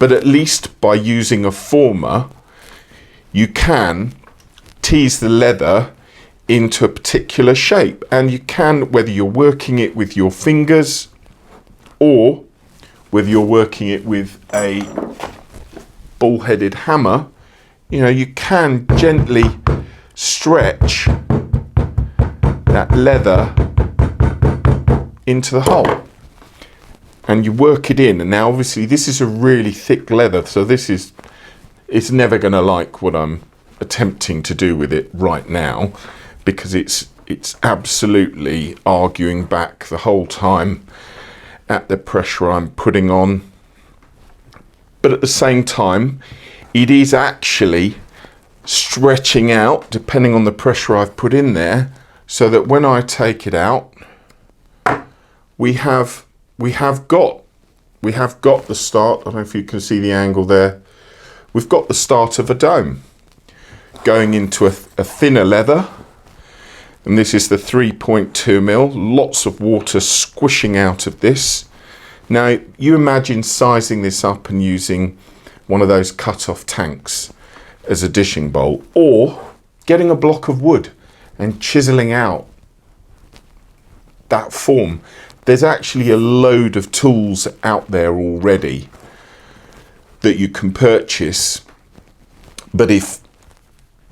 But at least by using a former, you can tease the leather into a particular shape. And you can, whether you're working it with your fingers or whether you're working it with a ball-headed hammer, you know, you can gently stretch that leather into the hole and you work it in. And now obviously this is a really thick leather, so it's never going to like what I'm attempting to do with it right now, because it's absolutely arguing back the whole time at the pressure I'm putting on. But at the same time, it is actually stretching out depending on the pressure I've put in there, so that when I take it out, we have got the start. I don't know if you can see the angle there. We've got the start of a dome going into a thinner leather, and this is the 3.2mm. Lots of water squishing out of this. Now you imagine sizing this up and using one of those cut-off tanks as a dishing bowl, or getting a block of wood and chiseling out that form. There's actually a load of tools out there already that you can purchase, but if,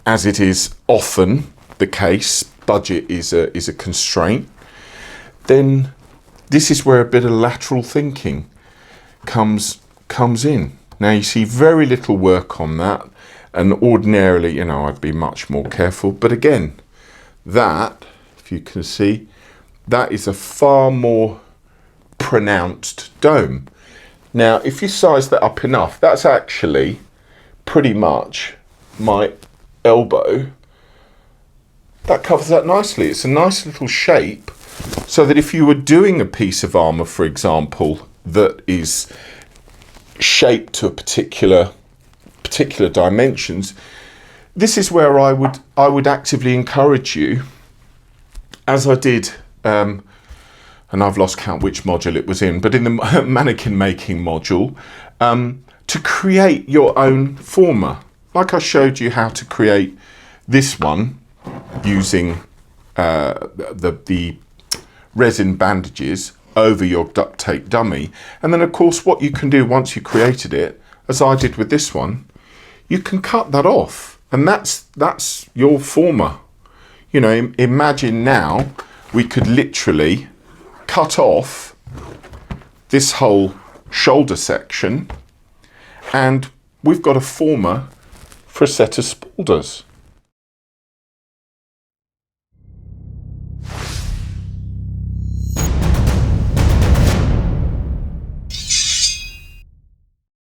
as it is often the case, budget is a constraint, then this is where a bit of lateral thinking comes in. Now you see very little work on that, and ordinarily, you know, I'd be much more careful, but again, that, if you can see, that is a far more pronounced dome. Now if you size that up enough, that's actually pretty much my elbow. That covers that nicely. It's a nice little shape, so that if you were doing a piece of armour, for example, that is shaped to a particular dimensions, this is where I would actively encourage you, as I did, and I've lost count which module it was in, but in the mannequin making module, to create your own former. Like I showed you how to create this one using the resin bandages over your duct tape dummy. And then of course what you can do once you created it, as I did with this one, you can cut that off, and that's your former. You know, imagine now we could literally cut off this whole shoulder section, and we've got a former for a set of spaulders.